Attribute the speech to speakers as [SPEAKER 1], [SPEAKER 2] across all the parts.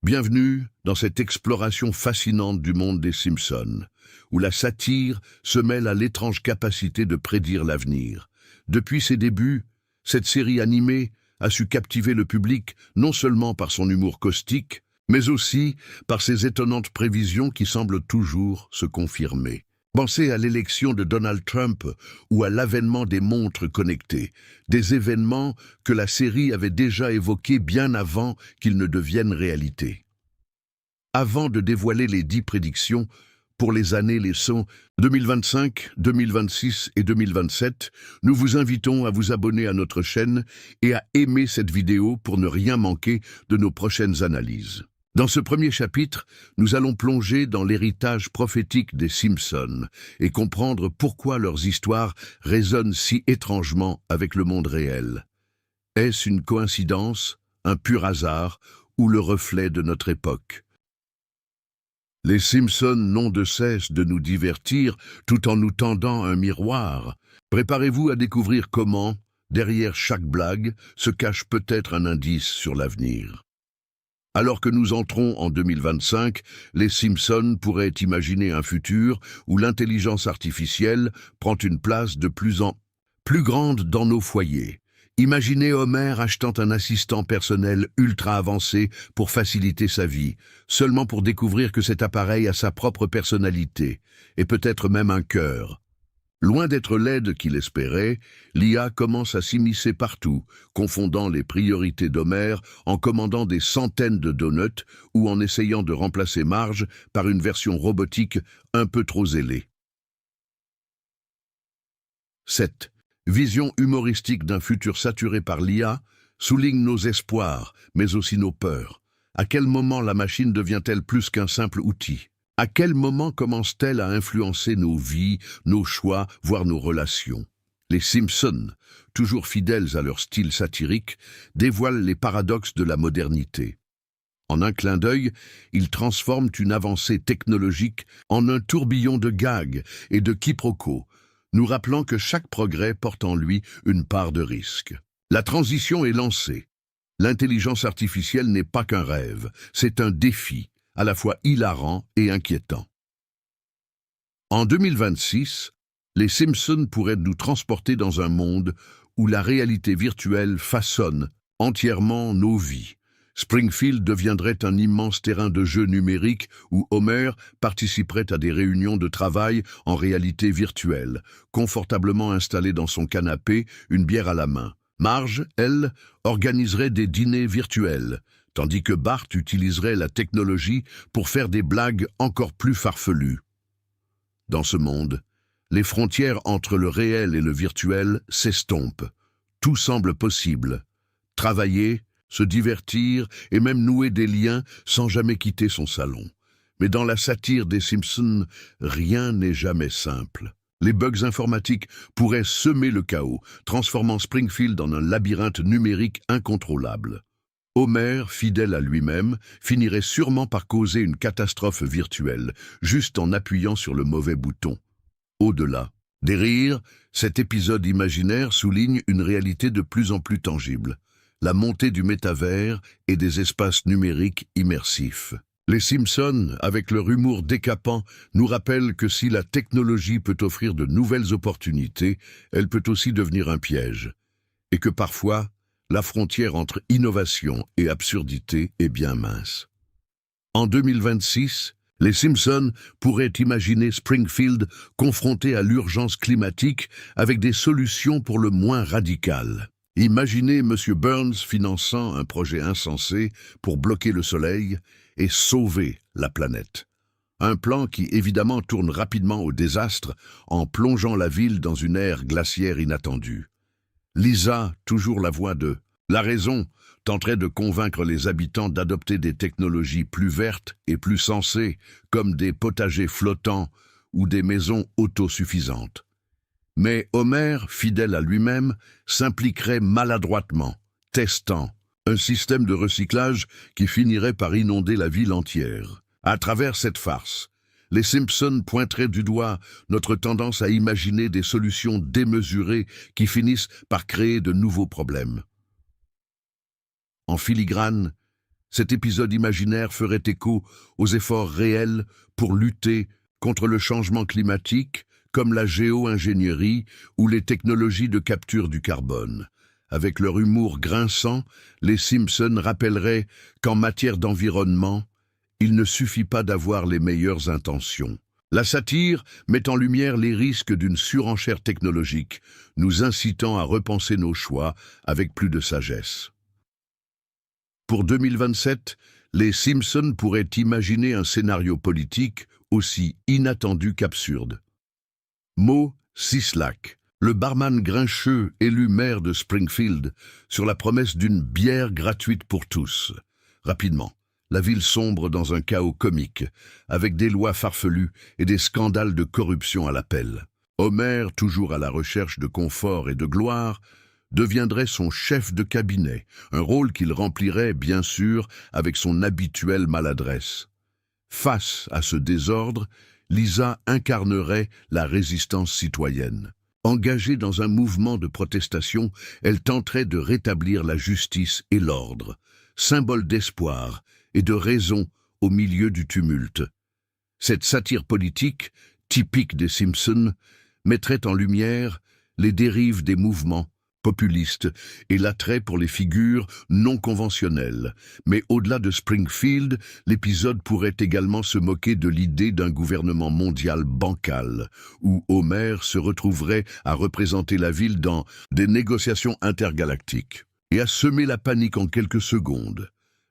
[SPEAKER 1] Bienvenue dans cette exploration fascinante du monde des Simpsons, où la satire se mêle à l'étrange capacité de prédire l'avenir. Depuis ses débuts, cette série animée a su captiver le public non seulement par son humour caustique, mais aussi par ses étonnantes prévisions qui semblent toujours se confirmer. Pensez à l'élection de Donald Trump ou à l'avènement des montres connectées, des événements que la série avait déjà évoqués bien avant qu'ils ne deviennent réalité. Avant de dévoiler les 10 prédictions pour les années 2025, 2026 et 2027, nous vous invitons à vous abonner à notre chaîne et à aimer cette vidéo pour ne rien manquer de nos prochaines analyses. Dans ce premier chapitre, nous allons plonger dans l'héritage prophétique des Simpsons et comprendre pourquoi leurs histoires résonnent si étrangement avec le monde réel. Est-ce une coïncidence, un pur hasard ou le reflet de notre époque? Les Simpsons n'ont de cesse de nous divertir tout en nous tendant un miroir. Préparez-vous à découvrir comment, derrière chaque blague, se cache peut-être un indice sur l'avenir. Alors que nous entrons en 2025, les Simpsons pourraient imaginer un futur où l'intelligence artificielle prend une place de plus en plus grande dans nos foyers. Imaginez Homer achetant un assistant personnel ultra avancé pour faciliter sa vie, seulement pour découvrir que cet appareil a sa propre personnalité, et peut-être même un cœur. Loin d'être laide qu'il espérait, l'IA commence à s'immiscer partout, confondant les priorités d'Homer en commandant des centaines de donuts ou en essayant de remplacer Marge par une version robotique un peu trop zélée. 7. Vision humoristique d'un futur saturé par l'IA souligne nos espoirs, mais aussi nos peurs. À quel moment la machine devient-elle plus qu'un simple outil? À quel moment commence-t-elle à influencer nos vies, nos choix, voire nos relations? Les Simpsons, toujours fidèles à leur style satirique, dévoilent les paradoxes de la modernité. En un clin d'œil, ils transforment une avancée technologique en un tourbillon de gags et de quiproquos, nous rappelant que chaque progrès porte en lui une part de risque. La transition est lancée. L'intelligence artificielle n'est pas qu'un rêve, c'est un défi, à la fois hilarant et inquiétant. En 2026, les Simpsons pourraient nous transporter dans un monde où la réalité virtuelle façonne entièrement nos vies. Springfield deviendrait un immense terrain de jeu numérique où Homer participerait à des réunions de travail en réalité virtuelle, confortablement installé dans son canapé, une bière à la main. Marge, elle, organiserait des dîners virtuels, tandis que Bart utiliserait la technologie pour faire des blagues encore plus farfelues. Dans ce monde, les frontières entre le réel et le virtuel s'estompent. Tout semble possible. Travailler, se divertir et même nouer des liens sans jamais quitter son salon. Mais dans la satire des Simpsons, rien n'est jamais simple. Les bugs informatiques pourraient semer le chaos, transformant Springfield en un labyrinthe numérique incontrôlable. Homer, fidèle à lui-même, finirait sûrement par causer une catastrophe virtuelle, juste en appuyant sur le mauvais bouton. Au-delà des rires, cet épisode imaginaire souligne une réalité de plus en plus tangible, la montée du métavers et des espaces numériques immersifs. Les Simpsons, avec leur humour décapant, nous rappellent que si la technologie peut offrir de nouvelles opportunités, elle peut aussi devenir un piège, et que parfois, la frontière entre innovation et absurdité est bien mince. En 2026, les Simpsons pourraient imaginer Springfield confronté à l'urgence climatique avec des solutions pour le moins radicales. Imaginez M. Burns finançant un projet insensé pour bloquer le soleil et sauver la planète. Un plan qui évidemment tourne rapidement au désastre en plongeant la ville dans une ère glaciaire inattendue. Lisa, toujours la voix de la raison, tenterait de convaincre les habitants d'adopter des technologies plus vertes et plus sensées, comme des potagers flottants ou des maisons autosuffisantes. Mais Homer, fidèle à lui-même, s'impliquerait maladroitement, testant un système de recyclage qui finirait par inonder la ville entière. À travers cette farce, les Simpsons pointeraient du doigt notre tendance à imaginer des solutions démesurées qui finissent par créer de nouveaux problèmes. En filigrane, Cet épisode imaginaire ferait écho aux efforts réels pour lutter contre le changement climatique, comme la géo-ingénierie ou les technologies de capture du carbone. Avec leur humour grinçant, les Simpsons rappelleraient qu'en matière d'environnement, il ne suffit pas d'avoir les meilleures intentions. La satire met en lumière les risques d'une surenchère technologique, nous incitant à repenser nos choix avec plus de sagesse. Pour 2027, les Simpsons pourraient imaginer un scénario politique aussi inattendu qu'absurde. Moe Szyslak, le barman grincheux élu maire de Springfield, sur la promesse d'une bière gratuite pour tous. Rapidement, la ville sombre dans un chaos comique, avec des lois farfelues et des scandales de corruption à l'appel. Homer, toujours à la recherche de confort et de gloire, deviendrait son chef de cabinet, un rôle qu'il remplirait, bien sûr, avec son habituelle maladresse. Face à ce désordre, Lisa incarnerait la résistance citoyenne. Engagée dans un mouvement de protestation, elle tenterait de rétablir la justice et l'ordre, symbole d'espoir et de raison au milieu du tumulte. Cette satire politique, typique des Simpsons, mettrait en lumière les dérives des mouvements populistes et l'attrait pour les figures non conventionnelles. Mais au-delà de Springfield, l'épisode pourrait également se moquer de l'idée d'un gouvernement mondial bancal, où Homer se retrouverait à représenter la ville dans des négociations intergalactiques et à semer la panique en quelques secondes.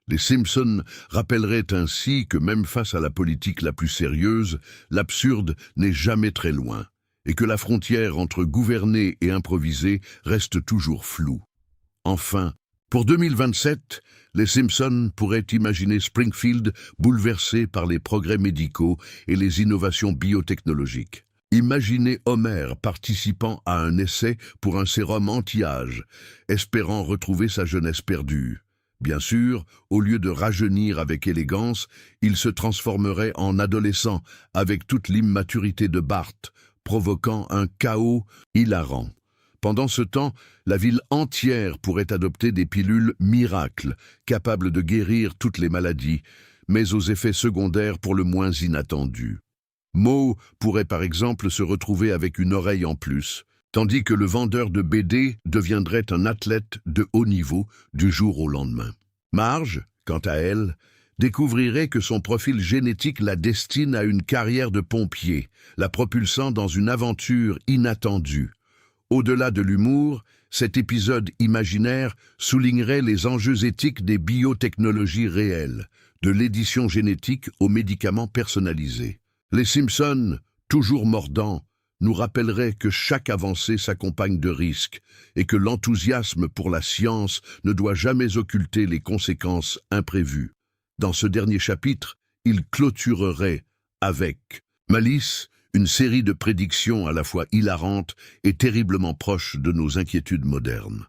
[SPEAKER 1] Les Simpsons rappelleraient ainsi que même face à la politique la plus sérieuse, l'absurde n'est jamais très loin, et que la frontière entre gouverner et improviser reste toujours floue. Enfin, pour 2027, les Simpsons pourraient imaginer Springfield bouleversé par les progrès médicaux et les innovations biotechnologiques. Imaginez Homer participant à un essai pour un sérum anti-âge, espérant retrouver sa jeunesse perdue. Bien sûr, au lieu de rajeunir avec élégance, il se transformerait en adolescent avec toute l'immaturité de Bart, provoquant un chaos hilarant. Pendant ce temps, la ville entière pourrait adopter des pilules miracles, capables de guérir toutes les maladies, mais aux effets secondaires pour le moins inattendus. Moe pourrait par exemple se retrouver avec une oreille en plus, tandis que le vendeur de BD deviendrait un athlète de haut niveau du jour au lendemain. Marge, quant à elle, découvrirait que son profil génétique la destine à une carrière de pompier, la propulsant dans une aventure inattendue. Au-delà de l'humour, cet épisode imaginaire soulignerait les enjeux éthiques des biotechnologies réelles, de l'édition génétique aux médicaments personnalisés. Les Simpsons, toujours mordants, nous rappelleraient que chaque avancée s'accompagne de risques et que l'enthousiasme pour la science ne doit jamais occulter les conséquences imprévues. Dans ce dernier chapitre, il clôturerait avec malice une série de prédictions à la fois hilarantes et terriblement proches de nos inquiétudes modernes.